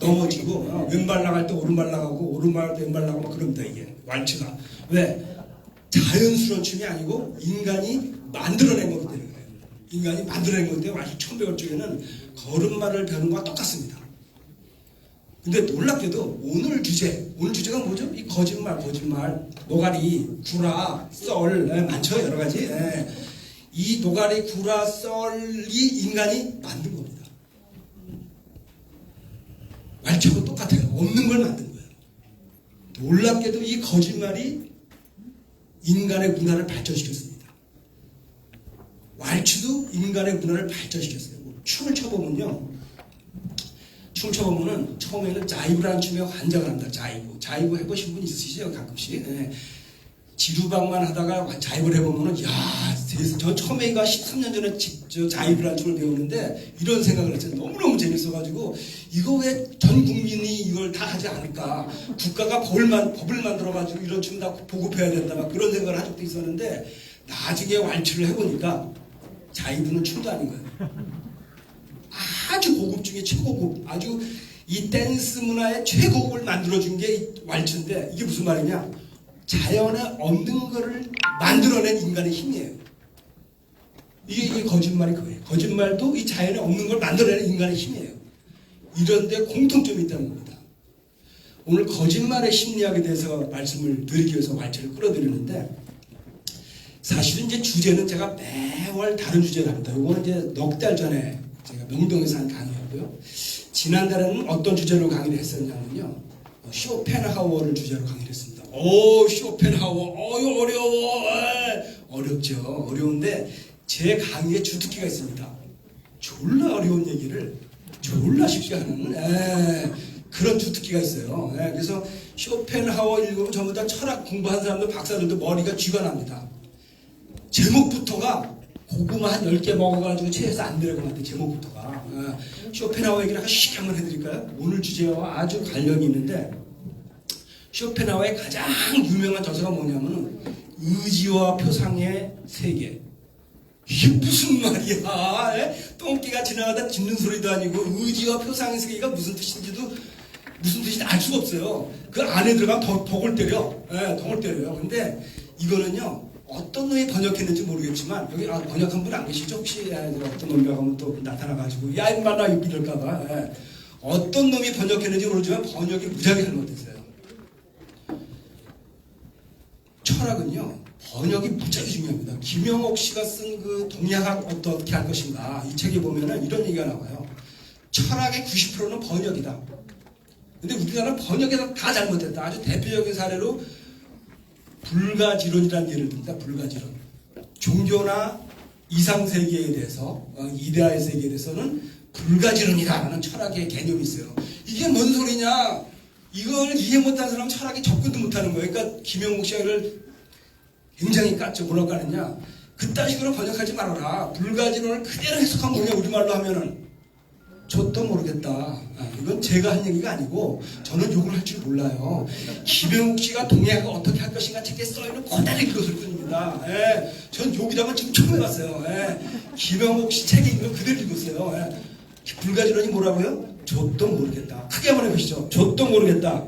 넘어지고 왼발 나갈 때 오른발 나가고 오른발 나갈 때 왼발 나가고 막 그럽니다. 이게 왈츠가 왜 자연스러운 춤이 아니고 인간이 만들어낸 거기 때문에 그래요. 인간이 만들어낸 건데 왈츠 처음 배울 적에는 걸음마를 배우는 거와 똑같습니다. 근데 놀랍게도 오늘 주제가 뭐죠? 이 거짓말, 노가리, 구라, 썰, 많죠 여러 가지. 이 노가리, 구라, 썰이 인간이 만든 겁니다. 왈츠하고 똑같아요. 없는 걸 만든 거예요. 놀랍게도 이 거짓말이 인간의 문화를 발전시켰습니다. 왈츠도 인간의 문화를 발전시켰어요. 춤을 춰보면요. 처음에는 자이브라는 춤에 환장을 합니다. 자이브 해보신 분 있으시죠? 가끔씩. 지루방만 하다가 자이브를 해보면은, 저 처음에가 13년 전에 자이브라는 춤을 배웠는데, 이런 생각을 했어요. 너무너무 재밌어가지고, 이거 왜 전 국민이 이걸 다 하지 않을까? 국가가 법을 만들어가지고 이런 춤 다 보급해야 된다. 막 그런 생각을 한 적도 있었는데, 나중에 왈츠를 해보니까, 자이브는 춤도 아닌 거예요. 아주 고급 중에 최고급, 아주 이 댄스 문화의 최고급을 만들어준 게 왈츠인데 이게 무슨 말이냐? 자연에 없는 거를 만들어낸 인간의 힘이에요. 이게 거짓말이 그거예요. 거짓말도 이 자연에 없는 걸 만들어내는 인간의 힘이에요. 이런데 공통점이 있다는 겁니다. 오늘 거짓말의 심리학에 대해서 말씀을 드리기 위해서 왈츠를 끌어들이는데 사실은 이제 주제는 제가 매월 다른 주제를 합니다. 이거는 이제 넉 달 전에 제가 명동에서 한 강의였고요. 지난달에는 어떤 주제로 강의를 했었냐면요. 쇼펜하우어를 주제로 강의를 했습니다. 쇼펜하우어. 어려워. 어렵죠. 어려운데 제 강의에 주특기가 있습니다. 졸라 어려운 얘기를 졸라 쉽게 하는 그런 주특기가 있어요. 그래서 쇼펜하우어 읽으면 전부 다 철학 공부한 사람들, 박사들도 머리가 쥐가 납니다. 제목부터가 고구마 한 10개 먹어가지고 체해서 안 되려고 하는데 제목부터가 쇼펜하우어 얘기를 쉽게 한번 해드릴까요? 오늘 주제와 아주 관련이 있는데 쇼펜하우어의 가장 유명한 저서가 뭐냐면 의지와 표상의 세계. 이게 무슨 말이야? 똥개가 지나가다 짖는 소리도 아니고 의지와 표상의 세계가 무슨 뜻인지 알 수가 없어요. 그 안에 들어가면 덕을 때려. 덕을 때려요. 근데 이거는요. 어떤 놈이 번역했는지 모르겠지만 여기 번역한 분 안 계시죠? 혹시 어떤 놈이라고 하면 또 나타나가지고 야 인마나 이럴까봐 어떤 놈이 번역했는지 모르지만 번역이 무지하게 잘못됐어요. 철학은요 번역이 무지하게 중요합니다. 김영옥 씨가 쓴 그 동양학 어떻게 할 것인가 이 책에 보면은 이런 얘기가 나와요. 철학의 90%는 번역이다. 근데 우리나라는 번역에서 다 잘못했다. 아주 대표적인 사례로 불가지론이라는 예를 듭니다. 불가지론. 종교나 이상세계에 대해서, 이데아의 세계에 대해서는 불가지론이다라는 철학의 개념이 있어요. 이게 뭔 소리냐? 이걸 이해 못한 사람은 철학에 접근도 못하는 거예요. 그러니까 김영국 씨가 이걸 굉장히 깠죠. 뭐라고 하느냐? 그딴 식으로 번역하지 말아라. 불가지론을 그대로 해석하면 뭐냐? 우리말로 하면은. 저도 모르겠다. 이건 제가 한 얘기가 아니고 저는 욕을 할 줄 몰라요. 김영욱 씨가 동양을 어떻게 할 것인가 책에 써있는 고단히 읽었을 뿐입니다. 전 욕이라면 지금 처음 해봤어요. 김영욱 씨 책에 있는 거 그대로 읽었어요. 불가지론이 뭐라고요? 저도 모르겠다. 크게 한번 해보시죠. 저도 모르겠다.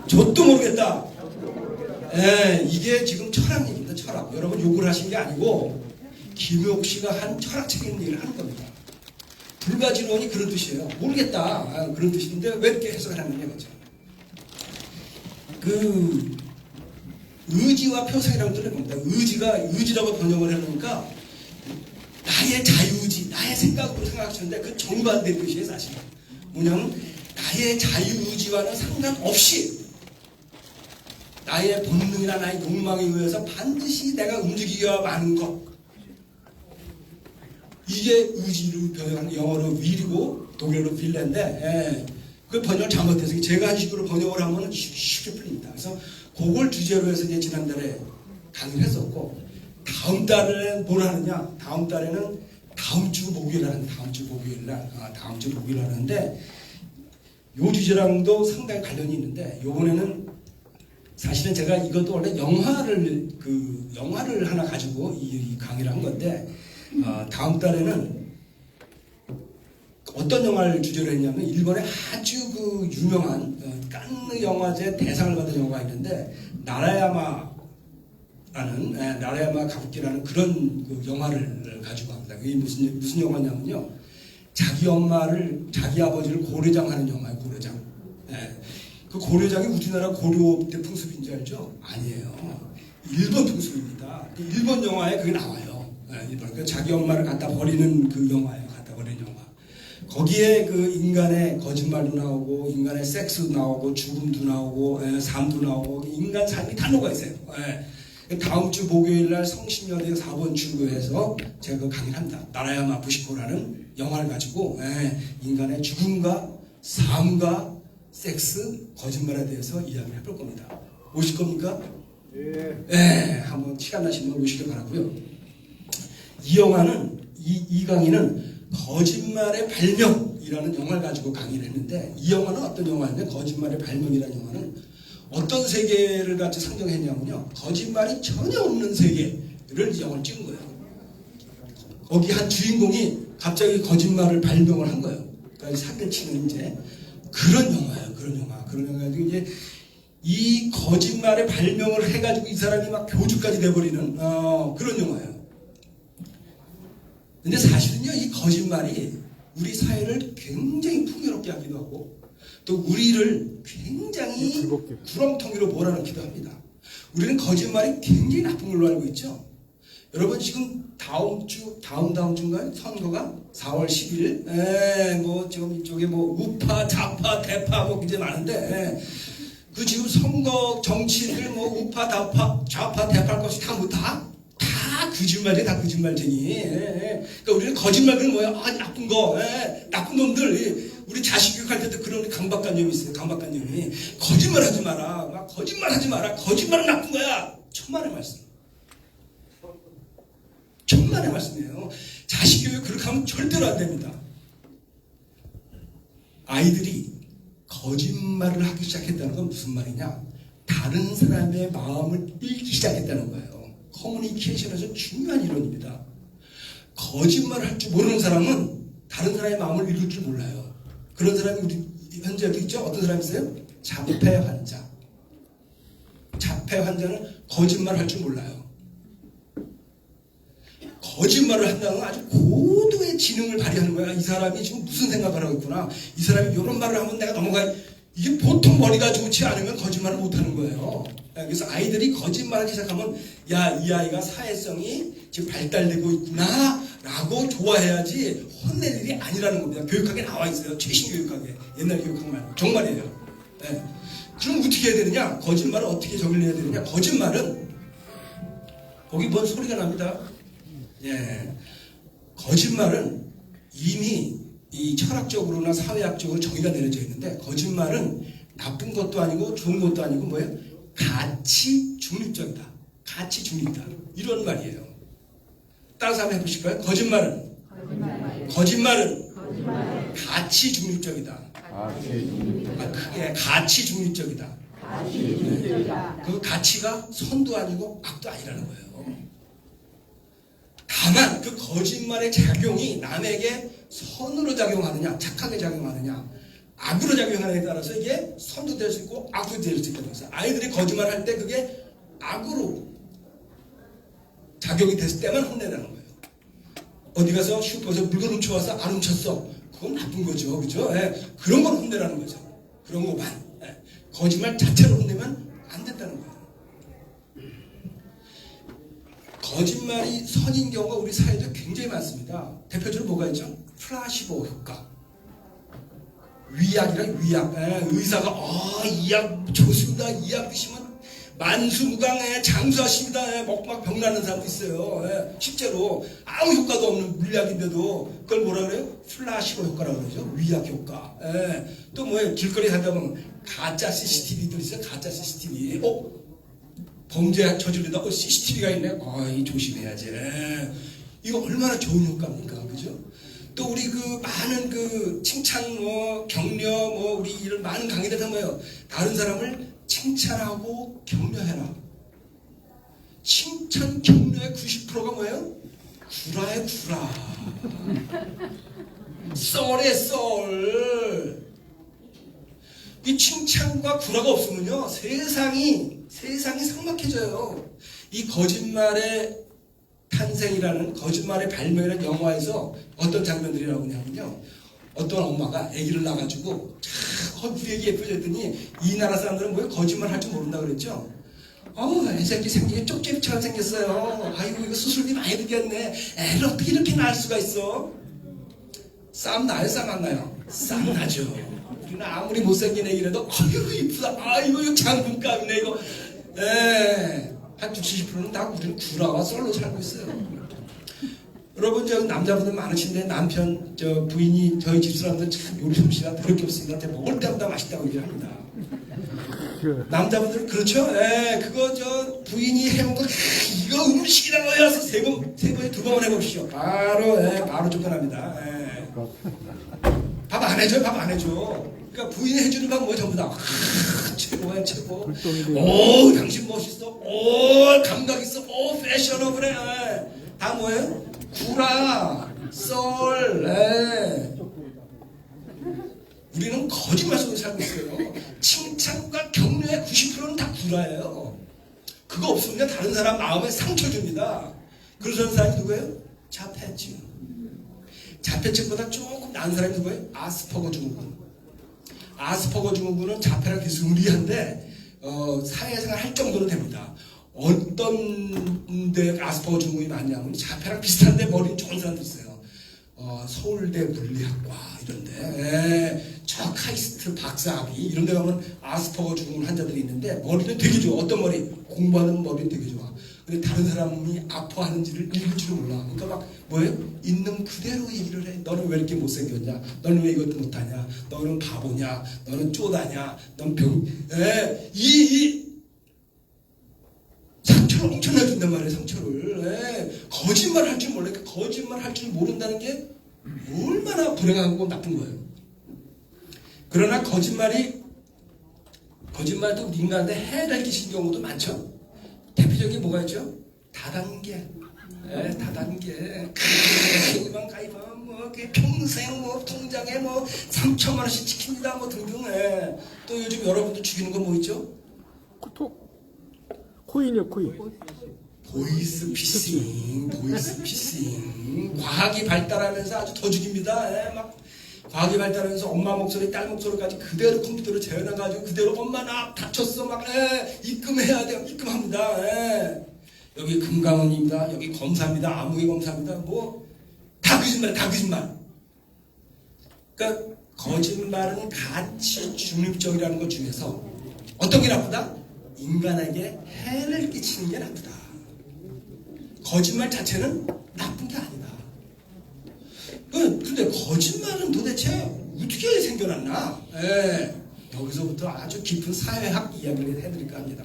저도 모르겠다. 이게 지금 철학 얘기입니다. 철학. 여러분 욕을 하신 게 아니고 김영욱 씨가 한 철학책에 있는 얘기를 하는 겁니다. 불가지론이 그런 뜻이에요. 모르겠다. 그런 뜻인데 왜 이렇게 해석을 하느냐 이거죠. 그 의지와 표상이라는 뜻을 봅니다. 의지라고 번역을 해놓으니까 나의 자유의지, 나의 생각으로 생각하셨는데 그 정반대의 뜻이에요 사실. 뭐냐면 나의 자유의지와는 상관없이 나의 본능이나 나의 욕망에 의해서 반드시 내가 움직이기가 많은 것. 이게 의지를 번역하는 영어로 will이고 독일어로 will인데 그 번역을 잘못해서 제가 한 식으로 번역을 하면 쉽게 풀립니다. 그래서 그걸 주제로 해서 이제 지난달에 강의를 했었고 다음 달에는 뭘 하느냐? 다음 달에는 다음 주 목요일 날 하는데 요 주제랑도 상당히 관련이 있는데 요번에는 사실은 제가 이것도 원래 영화를 하나 가지고 이 강의를 한 건데 다음 달에는 어떤 영화를 주제로 했냐면 일본의 아주 그 유명한 칸느 영화제 대상을 받은 영화가 있는데 나라야마 가부키라는 그런 그 영화를 가지고 합니다. 그게 무슨 영화냐면요. 자기 아버지를 고려장하는 영화예요. 고려장. 그 고려장이 우리나라 고려 때 풍습인 줄 알죠? 아니에요. 일본 풍습입니다. 일본 영화에 그게 나와요. 그러니까 자기 엄마를 갖다 버리는 그 영화예요. 갖다 버리는 영화. 거기에 그 인간의 거짓말도 나오고 인간의 섹스도 나오고 죽음도 나오고 삶도 나오고 인간 삶이 다 녹아 있어요. 다음 주 목요일 날 성신여대 4번 출구에서 제가 그 강의를 합니다. 나라야마 부시코라는 영화를 가지고 인간의 죽음과 삶과 섹스, 거짓말에 대해서 이야기를 해볼 겁니다. 오실 겁니까? 예. 한번 시간 나시면 오시길 바라고요. 이 영화는 이 강의는 거짓말의 발명이라는 영화를 가지고 강의를 했는데 이 영화는 어떤 영화냐면 거짓말의 발명이라는 영화는 어떤 세계를 같이 상정했냐면요. 거짓말이 전혀 없는 세계를 이 영화를 찍은 거예요. 거기 한 주인공이 갑자기 거짓말을 발명을 한 거예요. 그러니까 사기를 치는 이제 그런 영화예요. 그런 영화가 이제 이 거짓말의 발명을 해가지고 이 사람이 막 교주까지 돼버리는 그런 영화예요. 근데 사실은요, 이 거짓말이 우리 사회를 굉장히 풍요롭게 하기도 하고 또 우리를 굉장히 구렁텅이로 몰아넣기도 합니다. 우리는 거짓말이 굉장히 나쁜 걸로 알고 있죠. 여러분 지금 다음 주인가요? 선거가 4월 10일. 뭐 지금 이쪽에 뭐 우파, 좌파, 대파 뭐 굉장히 많은데 그 지금 선거 정치를 뭐 우파, 좌파, 대파할 것이 다 거짓말이에요. 다 거짓말쟁이. 그러니까 우리는 거짓말은 뭐야? 나쁜 거, 나쁜 놈들. 우리 자식 교육할 때도 그런 강박관념이 있어요. 강박관념이. 거짓말하지 마라. 막 거짓말하지 마라. 거짓말은 나쁜 거야. 천만의 말씀. 천만의 말씀이에요. 자식 교육 그렇게 하면 절대로 안 됩니다. 아이들이 거짓말을 하기 시작했다는 건 무슨 말이냐? 다른 사람의 마음을 읽기 시작했다는 거예요. 커뮤니케이션에서 중요한 이론입니다. 거짓말을 할 줄 모르는 사람은 다른 사람의 마음을 읽을 줄 몰라요. 그런 사람이 우리 현재 어디 있죠? 어떤 사람이 있어요? 자폐 환자. 자폐 환자는 거짓말을 할 줄 몰라요. 거짓말을 한다는 건 아주 고도의 지능을 발휘하는 거야. 이 사람이 지금 무슨 생각을 하고 있구나. 이 사람이 이런 말을 하면 내가 넘어가. 이게 보통 머리가 좋지 않으면 거짓말을 못하는 거예요. 그래서 아이들이 거짓말하기 시작하면 야, 이 아이가 사회성이 지금 발달되고 있구나 라고 좋아해야지 혼낼 일이 아니라는 겁니다. 교육학에 나와 있어요. 최신 교육학에. 옛날 교육학 말고. 정말이에요. 그럼 어떻게 해야 되느냐? 거짓말을 어떻게 정리를 해야 되느냐? 거짓말은 거기 뭔 소리가 납니다. 거짓말은 이미 이 철학적으로나 사회학적으로 정의가 내려져 있는데 거짓말은 나쁜 것도 아니고 좋은 것도 아니고 뭐예요? 가치 중립적이다. 가치 중립이다. 이런 말이에요. 따라서 한번 해보실까요? 거짓말은 가치 중립적이다. 그게 가치 중립적이다. 그 가치가 선도 아니고 악도 아니라는 거예요. 다만 그 거짓말의 작용이 남에게 선으로 작용하느냐, 착하게 작용하느냐, 악으로 작용하느냐에 따라서 이게 선도 될 수 있고 악도 될 수 있다는 거죠. 아이들이 거짓말을 할 때 그게 악으로 작용이 됐을 때만 혼내라는 거예요. 어디 가서 슈퍼에서 물건 훔쳐와서 안 훔쳤어. 그건 나쁜 거죠. 그죠? 그런 건 혼내라는 거죠. 그런 거만. 거짓말 자체로 혼내면 안 된다는 거예요. 거짓말이 선인 경우가 우리 사회에 굉장히 많습니다. 대표적으로 뭐가 있죠? 플라시보 효과. 위약이랑 위약. 의사가 이 약 좋습니다. 이 약 드시면 만수무강에 장수하십니다. 먹고 막 병나는 사람도 있어요. 실제로 아무 효과도 없는 물약인데도 그걸 뭐라 그래요? 플라시보 효과라고 그러죠. 위약 효과. 또 뭐예요? 길거리 가다 보면 가짜 CCTV들 있어요. 가짜 CCTV. 범죄 저지르다 CCTV가 있네. 조심해야지. 이거 얼마나 좋은 효과입니까? 그죠? 또 우리 그 많은 그 칭찬 격려 우리 이런 많은 강의들 하면 뭐예요? 다른 사람을 칭찬하고 격려해라. 칭찬 격려의 90%가 뭐예요? 구라예요, 구라. 썰에 썰. 이 칭찬과 구라가 없으면요 세상이 삭막해져요. 이 거짓말의 탄생이라는 거짓말의 발명이라는 영화에서 어떤 장면들이 나오냐면요, 어떤 엄마가 아기를 낳아가지고 우리 애기 예뻐졌더니 이 나라 사람들은 뭐예요? 거짓말 할 줄 모른다 그랬죠. 애 새끼 생기게 쪽제비처럼 생겼어요. 아이고 이거 수술비 많이 들겠네. 애를 어떻게 이렇게 낳을 수가 있어? 쌈 나요? 쌈 안 나요? 쌈 나죠. 우리는 아무리 못생긴 애기라도 아이고 이쁘다. 아이고 이거 장군감이네 이거. 한 70%는 다 우리는 구라와 썰로 살고 있어요. 여러분 저 남자분들 많으신데 남편 저 부인이 저희 집사람들 참 요리 솜씨가 더럽게 없습니다. 먹을 때마다 맛있다고 얘기를 합니다. 남자분들 그렇죠? 그거 저 부인이 해온 거 이거 음식이라고 해서 세 번에 두 번만 해봅시오. 바로 쫓겨납니다. 밥 안 해줘요, 밥 안 해줘. 그러니까 부인이 해주는 건 뭐 전부 다 최고야 최고. 오 당신 멋있어. 오 감각 있어. 오 패셔너블해. 다 뭐예요? 구라, 썰. 우리는 거짓말 속에 살고 있어요. 칭찬과 격려의 90%는 다 구라예요. 그거 없으면 다른 사람 마음에 상처 줍니다. 그러는 사람이 누구예요? 자폐증. 자폐증보다 조금 나은 사람이 누구예요? 아스퍼거 증후군. 아스퍼거 증후군은 자폐랑 비슷한데 사회생활 할 정도는 됩니다. 어떤 데 아스퍼거 증후군이 많냐면 자폐랑 비슷한데 머리는 좋은 사람도 있어요. 서울대 물리학과 이런데 저 카이스트 박사학위 이런 데 가면 아스퍼거 증후군 환자들이 있는데 머리는 되게 좋아. 어떤 머리? 공부하는 머리는 되게 좋아. 근데 다른 사람이 아파하는지를 읽을 줄은 몰라. 그러니까 막 뭐예요? 있는 그대로 얘기를 해. 너는 왜 이렇게 못생겼냐? 너는 왜 이것도 못하냐? 너는 바보냐? 너는 쪼다냐? 넌 병... 상처를 엄청나게 준단 말이에요. 상처를. 거짓말 할 줄 모르니까 거짓말 할 줄 모른다는 게 얼마나 불행하고 나쁜 거예요. 그러나 거짓말도 우리 인간한테 해를 끼친 경우도 많죠. 대표적인 뭐가 있죠? 다단계. 다단계. 생이만 가입하면 뭐 평생 뭐 통장에 뭐 3천만 원씩 지킵니다. 뭐 등등. 또 요즘 여러분들 죽이는 건 뭐 있죠? 코인이요, 코인. 보이스피싱. 과학이 발달하면서 아주 더 죽입니다. 막 과학이 발달하면서 엄마 목소리, 딸 목소리까지 그대로 컴퓨터로 재현해가지고 그대로 엄마 나 다쳤어 막 입금해야 돼요. 입금합니다. 여기 금강원입니다. 여기 검사입니다. 아무개 검사입니다. 뭐 다 거짓말, 다 거짓말. 그러니까 거짓말은 가치 중립적이라는 것 중에서 어떤 게 나쁘다? 인간에게 해를 끼치는 게 나쁘다. 거짓말 자체는 나쁜 게 아니다. 근데 거짓말은 도대체 어떻게 생겨났나? 여기서부터 아주 깊은 사회학 이야기를 해드릴까 합니다.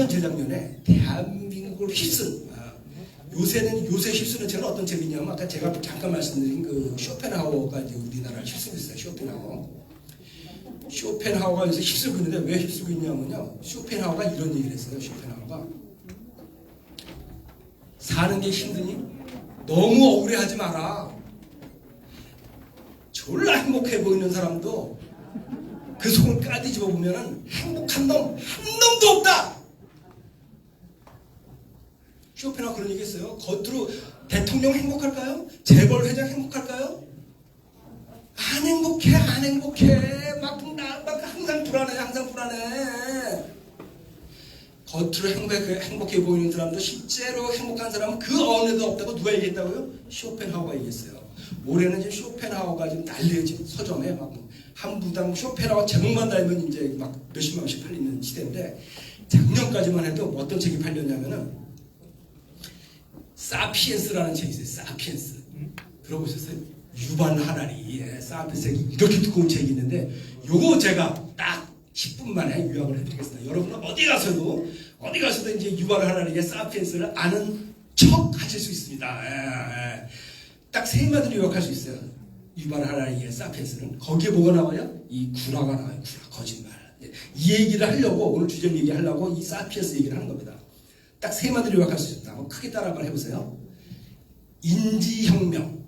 재작년에 대한민국을 휩쓴, 요새 휩쓰는 책은 어떤 책이냐면 아까 제가 잠깐 말씀드린 그 쇼펜하우어가 이제 우리나라를 휩쓰고 있어요. 쇼펜하우어가 요새 휩쓸고 있는데 왜 휩쓸고 있냐면요. 쇼펜하우어가 이런 얘기를 했어요. 쇼펜하우어가 사는 게 힘드니 너무 억울해하지 마라. 졸라 행복해 보이는 사람도 그 속을 까뒤집어 보면은 행복한 놈 한 놈도 없다. 쇼펜하우어 그런 얘기 했어요. 겉으로 대통령 행복할까요? 재벌 회장 행복할까요? 안 행복해. 막 항상 불안해. 겉으로 행복해 보이는 사람도 실제로 행복한 사람은 그 어느도 없다고 누가 얘기했다고요? 쇼펜하우어가 얘기했어요. 올해는 이제 쇼펜하우어가 지금 난리예요. 지금 서점에 막 한 부당 쇼펜하우어 제목만 달면 이제 막 몇십만 원씩 팔리는 시대인데 작년까지만 해도 어떤 책이 팔렸냐면은 사피엔스라는 책이 있어요. 사피엔스. 들어보셨어요? 유발 하라리. 사피엔스 이렇게 두꺼운 책이 있는데 요거 제가 딱 10분 만에 요약을 해드리겠습니다. 여러분은 어디 가서도 이제 유발 하라리의 사피엔스를 아는 척 하실 수 있습니다. 딱 세 마디로 요약할 수 있어요. 유발 하라리의 사피엔스는. 거기에 뭐가 나와요? 이 구라가 나와요. 거짓말. 이 얘기를 하려고, 오늘 주제 얘기하려고 이 사피엔스 얘기를 하는 겁니다. 딱 세 마디로 요약할 수 있다. 크게 따라 한번 해보세요. 인지혁명.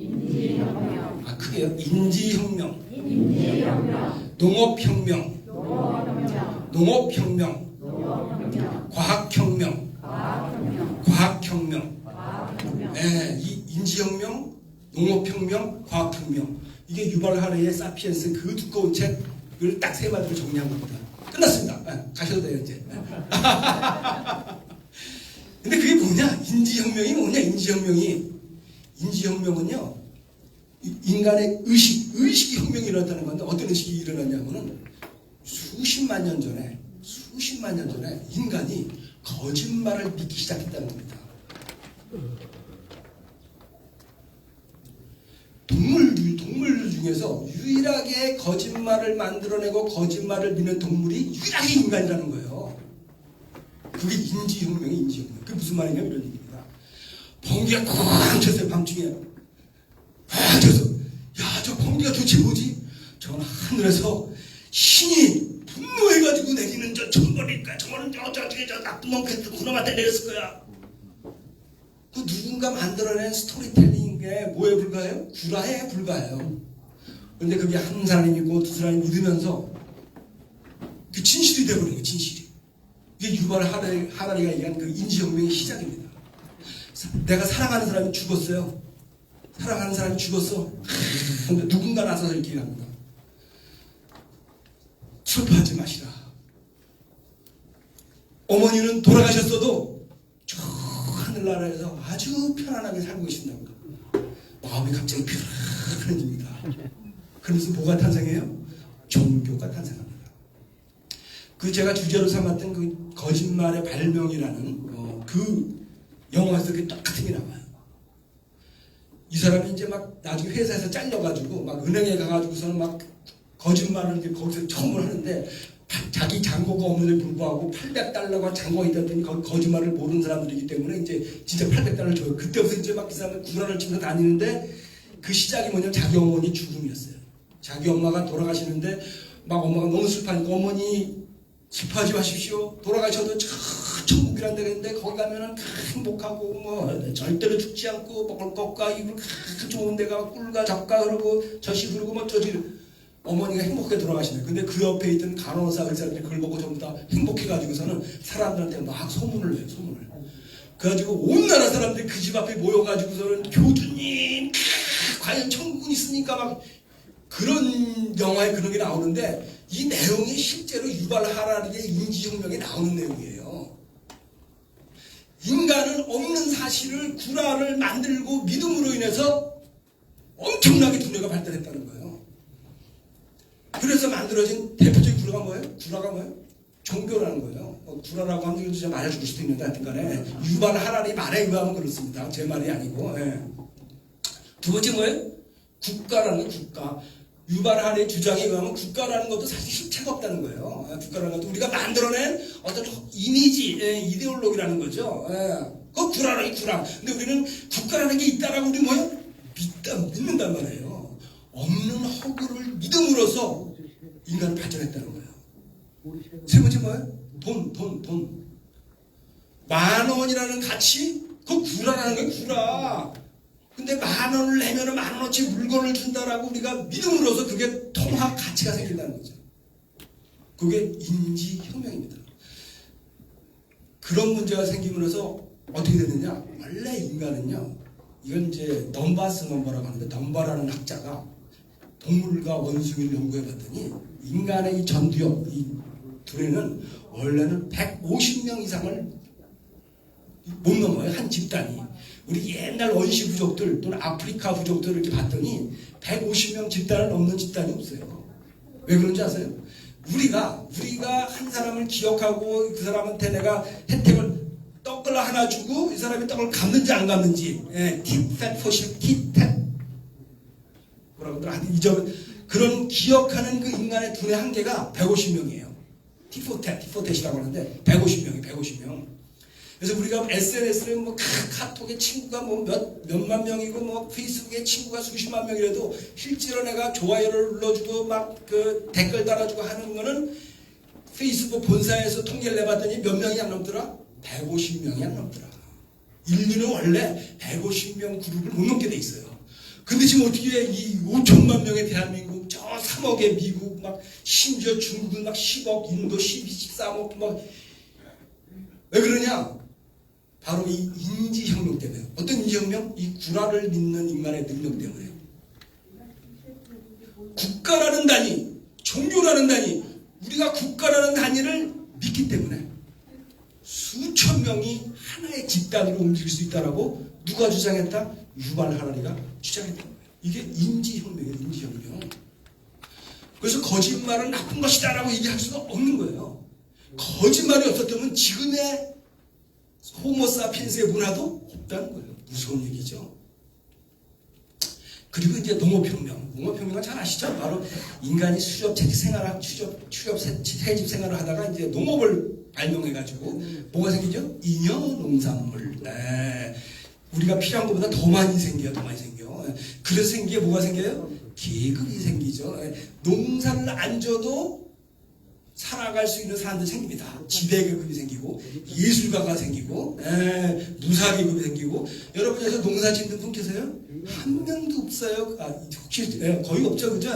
인지혁명. 크게요. 인지혁명, 인지혁명. 농업혁명, 농업혁명. 농업혁명, 농업혁명. 과학혁명, 과학혁명. 과학혁명. 과학혁명. 이 인지혁명, 농업혁명, 과학혁명. 이게 유발 하레의 사피엔스 그 두꺼운 책을 딱 세 마디로 정리한 겁니다. 끝났습니다. 가셔도 돼요, 이제. 근데 그게 뭐냐? 인지혁명이 뭐냐? 인지혁명은요, 인간의 의식이 혁명이 일어났다는 건데, 어떤 의식이 일어났냐면은, 수십만 년 전에 인간이 거짓말을 믿기 시작했다는 겁니다. 동물 중에서 유일하게 거짓말을 만들어내고 거짓말을 믿는 동물이 유일하게 인간이라는 거예요. 그게 인지혁명. 그게 무슨 말이냐면 이런 얘기입니다. 번개가 꽉 쳤어요, 밤중에. 저 번개가 도대체 뭐지? 저건 하늘에서 신이 분노해가지고 내리는 저 천벌일까? 저거는 저쪽에 저 나쁜 그놈한테 내렸을 거야. 그 누군가 만들어낸 스토리텔링에 뭐에 불과해요? 구라에 불과해요. 그런데 그게 한 사람이 있고 두 사람이 믿으면서 그 진실이 되어버린 거예요, 진실이. 이게 유발 하라리가 얘기한 그 인지혁명의 시작입니다. 내가 사랑하는 사람이 죽었어요. 사랑하는 사람이 죽었어. 근데 누군가 나서서 이렇게 합니다. 슬퍼하지 마시라. 어머니는 돌아가셨어도 저 하늘나라에서 아주 편안하게 살고 계신다고. 마음이 갑자기 편안해집니다. 그래서 뭐가 탄생해요? 종교가 탄생합니다. 그 제가 주제로 삼았던 그 거짓말의 발명이라는 그 영화에서 그 똑같은 게 나와요. 이 사람이 이제 막 나중에 회사에서 잘려가지고 막 은행에 가가지고서는 막 거짓말을 이제 거기서 처음을 하는데 자기 잔고가 없는데 불구하고 $800가 잔고가 있다더니 거짓말을 모르는 사람들이기 때문에 이제 진짜 $800를 줘요. 그때부터 이제 막 그 사람은 구라를 치면서 다니는데 그 시작이 뭐냐면 자기 어머니 죽음이었어요. 자기 엄마가 돌아가시는데 막 엄마가 너무 슬퍼하니까 어머니 슬퍼하지 마십시오. 돌아가셔도 천국이란 데가 있는데 거기 가면은 행복하고 뭐 절대로 죽지 않고 먹을 것과 입을 좋은 데가 꿀과 젓가 흐르고 젖이 흐르고 뭐 저지 어머니가 행복하게 돌아가시네. 근데 그 옆에 있던 간호사 의사들이 그걸 보고 전부 다 행복해가지고서는 사람들한테 막 소문을 내요. 소문을. 그래가지고 온 나라 사람들이 그 집 앞에 모여가지고서는 교주님 과연 천국은 있으니까 막 그런 영화에 그런 게 나오는데 이 내용이 실제로 유발 하라리의 인지혁명에 나오는 내용이에요. 인간은 없는 사실을 구라를 만들고 믿음으로 인해서 엄청나게 두뇌가 발달했다는 거예요. 그래서 만들어진 대표적인 구라가 뭐예요? 종교라는 거예요. 구라라고 하면 이것도 좀 말해줄 수도 있는데 하여튼 간에 유발 하라리 말에 의하면 그렇습니다. 제 말이 아니고. 두 번째 뭐예요? 국가라는 거예요. 국가. 유발 하라리의 주장에 의하면 국가라는 것도 사실 실체가 없다는 거예요. 국가라는 것도 우리가 만들어낸 어떤 이미지, 이데올로기라는 거죠. 그거 구라라니 구라. 근데 우리는 국가라는 게 있다라고 우리 뭐예요? 믿는단 말이에요. 없는 허구를 믿음으로써 인간을 발전했다는 거예요. 세 번째 뭐예요? 돈. 10,000원이라는 가치? 그거 구라라는 게 구라. 근데 10,000원을 내면은 10,000원어치 물건을 준다라고 우리가 믿음으로써 그게 통합 가치가 생긴다는 거죠. 그게 인지혁명입니다. 그런 문제가 생기면서 어떻게 됐느냐? 원래 인간은요, 이건 이제 넘버라고 하는데, 넘버라는 학자가 동물과 원숭이를 연구해봤더니 인간의 이 전두엽, 이 두뇌는 원래는 150명 이상을 못 넘어요. 한 집단이. 우리 옛날 원시 부족들 또는 아프리카 부족들을 이렇게 봤더니 150명 집단을 넘는 집단이 없어요. 왜 그런지 아세요? 우리가 한 사람을 기억하고 그 사람한테 내가 혜택을 떡을 하나 주고 이 사람이 떡을 갚는지 안 갚는지 tit-tat 포실 tit-tat 뭐라고 하더라? 이 점은 그런 기억하는 그 인간의 두뇌 한계가 150명이에요. tit-for-tat이라고 하는데 150명. 그래서 우리가 SNS에 뭐 카톡에 친구가 뭐 몇만 명이고 뭐 페이스북에 친구가 수십만 명이라도 실제로 내가 좋아요를 눌러주고 막 그 댓글 달아주고 하는 거는 페이스북 본사에서 통계를 내봤더니 몇 명이 안 넘더라? 150명이 안 넘더라. 인류는 원래 150명 그룹을 못 넘게 돼 있어요. 근데 지금 어떻게 이 5천만 명의 대한민국, 저 3억의 미국, 막 심지어 중국은 막 10억, 인도 12, 13억 막 왜 그러냐? 바로 이 인지혁명 때문에. 어떤 인지혁명? 이 구라를 믿는 인간의 능력 때문에. 국가라는 단위, 종교라는 단위, 우리가 국가라는 단위를 믿기 때문에 수천 명이 하나의 집단으로 움직일 수 있다라고 누가 주장했다? 유발 하라리가 주장했던 거예요. 이게 인지혁명이에요. 인지혁명. 그래서 거짓말은 나쁜 것이다라고 얘기할 수가 없는 거예요. 거짓말이 없었다면 지금의 호모사피엔스의 문화도 없다는 거예요. 무서운 얘기죠. 그리고 이제 농업혁명. 농업혁명은 잘 아시죠? 바로 인간이 수렵 채집 생활을, 채집 생활을 하다가 이제 농업을 발명해가지고 뭐가 생기죠? 잉여 농산물. 네. 우리가 필요한 것보다 더 많이 생겨요. 더 많이 생겨. 그래서 생기게 뭐가 생겨요? 계급이 생기죠. 농사를 안 져도 살아갈 수 있는 사람들이 생깁니다. 지배계급이 생기고 예술가가 생기고 무사계급이 생기고 여러분 여기서 농사 짓는 분 계세요? 한 명도 없어요. 혹시 거의 없죠, 그죠?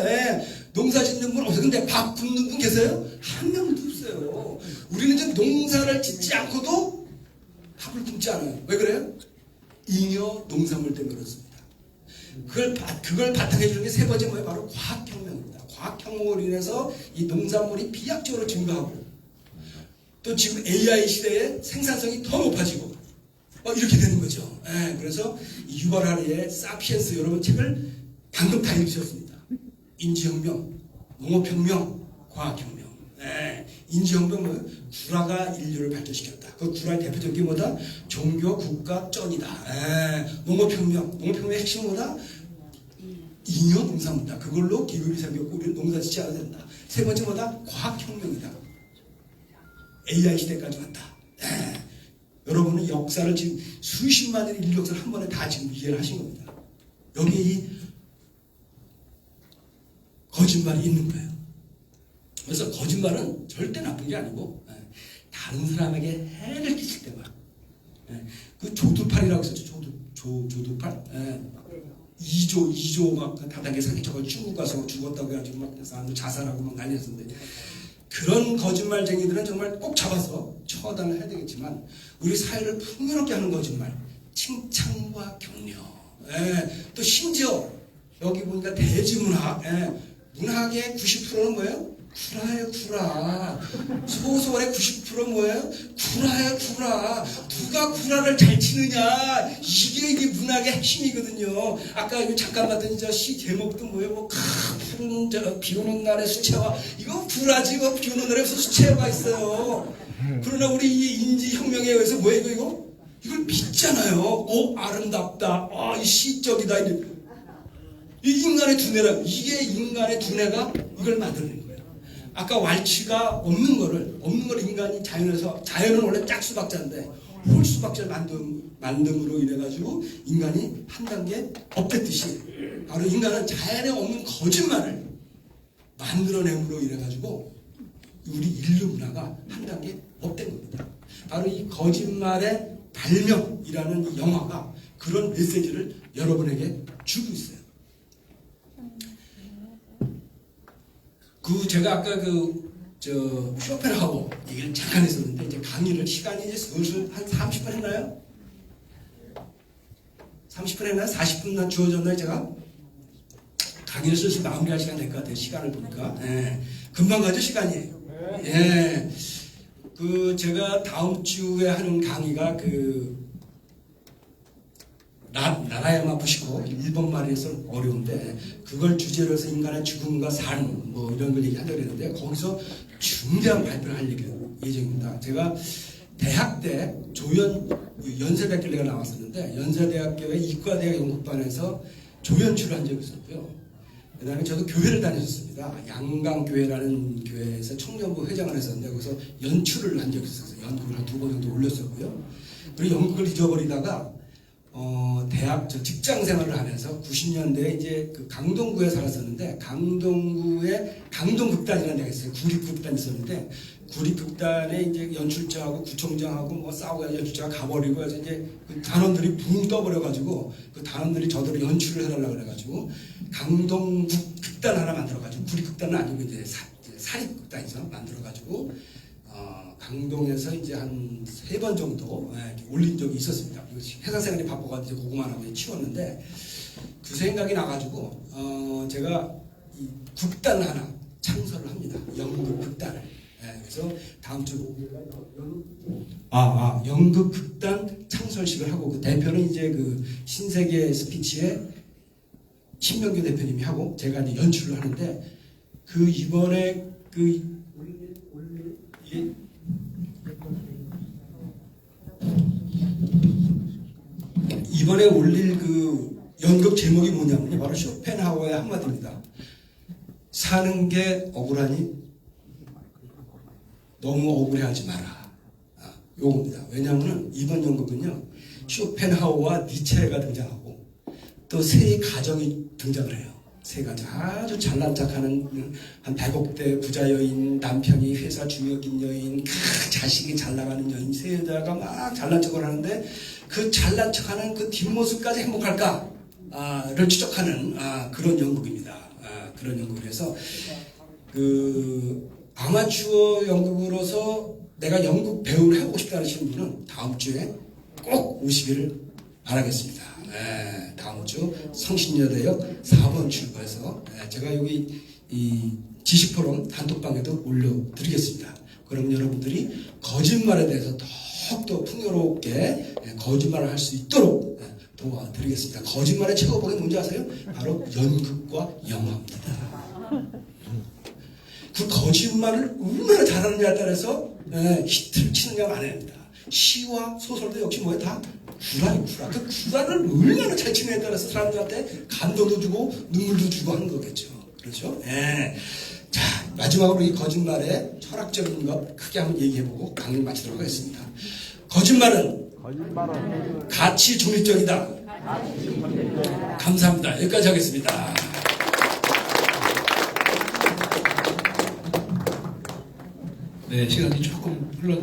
농사 짓는 분 없어요. 근데 밥 굶는 분 계세요? 한 명도 없어요. 우리는 이제 농사를 짓지 않고도 밥을 굶지 않아요. 왜 그래요? 잉여 농산물 때문에 그렇습니다. 그걸 바탕해 주는 게 세 번째 뭐예요? 바로 과학혁명입니다. 과학혁명으로 인해서 이 농산물이 비약적으로 증가하고 또 지금 AI 시대에 생산성이 더 높아지고 이렇게 되는 거죠. 그래서 유발 하리의 사피엔스 여러분 책을 방금 다 읽으셨습니다. 인지혁명, 농업혁명, 과학혁명. 인지혁명은 구라가 인류를 발전시켰다. 그 구라의 대표적인 게 뭐다? 종교, 국가, 쩐이다. 농업혁명의 핵심은 뭐다? 잉여 농산물이다. 그걸로 기업이 생겼고 우리는 농사 짓지 않아야 된다. 세 번째 뭐다? 과학혁명이다. AI 시대까지 왔다. 여러분은 역사를 지금 수십만 년의 인류 역사를 한 번에 다 지금 이해를 하신 겁니다. 여기에 이 거짓말이 있는 거예요. 그래서 거짓말은 절대 나쁜 게 아니고 다른 사람에게 해를 끼칠 때만 그 조두팔이라고 했었죠. 조두팔 2조 막 바닥에 사기쳐서 중국 가서 죽었다고 해가지고 막 사람들 자살하고 막 난리였었는데 그런 거짓말쟁이들은 정말 꼭 잡아서 처단을 해야 되겠지만 우리 사회를 풍요롭게 하는 거짓말 칭찬과 격려 또 심지어 여기 보니까 대지문학 문학의 90%는 뭐예요? 구라예요, 구라. 소설의 90%는 뭐예요? 구라예요, 구라. 누가 구라를 잘 치느냐. 이게 문학의 핵심이거든요. 아까 잠깐 봤더니 저 시 제목도 뭐예요? 푸른 비 오는 날의 수채화. 이거 구라지, 비 오는 날에 무슨 수채화가 있어요. 그러나 우리 이 인지혁명에 의해서 뭐예요, 이거? 이걸 믿잖아요. 아름답다. 이 시적이다. 이 인간의 두뇌라. 이게 인간의 두뇌가 이걸 만드는 거예요. 아까 왈츠가 없는 거를 인간이 자연은 원래 짝수박자인데 홀수박자를 만듦으로 인해가지고 인간이 한 단계 업됐듯이 바로 인간은 자연에 없는 거짓말을 만들어냄으로 인해가지고 우리 인류 문화가 한 단계 업된 겁니다. 바로 이 거짓말의 발명이라는 이 영화가 그런 메시지를 여러분에게 주고 있어요. 제가 아까 쇼펜하고 얘기를 잠깐 했었는데, 이제 강의를 시간이 이제 슬슬 한 30분 했나요? 30분 했나요? 40분 주어졌나요, 제가? 강의를 슬슬 마무리할 시간 될 것 같아요, 시간을 보니까. 금방 가죠, 시간이. 제가 다음 주에 하는 강의가 나라야마 부시코 일본 말에서 어려운데 그걸 주제로 해서 인간의 죽음과 삶 이런 걸 얘기하려고 했는데 거기서 중대한 발표를 할 예정입니다. 제가 대학 때 연세대학교 내가 나왔었는데 연세대학교의 이과대학 연극반에서 조연출을 한 적이 있었고요. 그 다음에 저도 교회를 다녔었습니다. 양강교회라는 교회에서 청년부 회장을 했었는데 거기서 연출을 한 적이 있었어요. 연극을 한 2번 정도 올렸었고요. 그리고 연극을 잊어버리다가 대학 직장 생활을 하면서 90년대에 이제 그 강동구에 살았었는데 강동구에 강동극단이라는 데가 있어요. 구립극단이 있었는데 구립극단에 이제 연출자하고 구청장하고 뭐 싸우고 연출자가 가버리고 해서 이제 그 단원들이 붕 떠버려가지고 그 단원들이 저들을 연출을 해달라고 그래가지고 강동극단 하나 만들어가지고 구립극단은 아니고 이제 사립극단에서 만들어가지고 강동에서 이제 한 3번 정도 올린 적이 있었습니다. 회사 생활이 바빠가지고 그거만 하고 치웠는데 그 생각이 나가지고 제가 이 극단 하나 창설을 합니다. 연극 극단을. 그래서 다음 주 연극 극단 창설식을 하고 그 대표는 이제 그 신세계 스피치의 신명규 대표님이 하고 제가 이제 연출을 하는데 그 이번에 이번에 올릴 그 연극 제목이 뭐냐면요. 바로 쇼펜하우어의 한마디입니다. 사는 게 억울하니 너무 억울해하지 마라. 요겁니다. 왜냐하면 이번 연극은요. 쇼펜하우어와 니체가 등장하고 또 세 가정이 등장을 해요. 세 가정 아주 잘난 척하는 한 100억대 부자 여인, 남편이 회사 중역인 여인, 자식이 잘 나가는 여인, 세 여자가 막 잘난 척을 하는데 그 잘난 척하는 그 뒷모습까지 행복할까를 추적하는 그런 연극입니다. 그런 연극이라서 그 아마추어 연극으로서 내가 연극 배우를 해보고 싶다 하시는 분은 다음 주에 꼭 오시기를 바라겠습니다. 다음 주 성신여대역 4번 출구에서 제가 여기 이 지식포럼 단톡방에도 올려드리겠습니다. 그럼 여러분들이 거짓말에 대해서 더욱더 풍요롭게 거짓말을 할 수 있도록 도와드리겠습니다. 거짓말의 최고봉이 뭔지 아세요? 바로 연극과 영화입니다. 그 거짓말을 얼마나 잘하느냐에 따라서 히트를 치느냐가 아닙니다. 시와 소설도 역시 뭐예요? 다 구라예요, 구라. 그 구라를 얼마나 잘 치느냐에 따라서 사람들한테 감동도 주고 눈물도 주고 하는 거겠죠. 그렇죠? 자, 마지막으로 이 거짓말의 철학적인 것 크게 한번 얘기해보고 강의를 마치도록 하겠습니다. 거짓말은 가치 중립적이다. 감사합니다. 여기까지 하겠습니다. 네, 시간이 조금 흘렀는데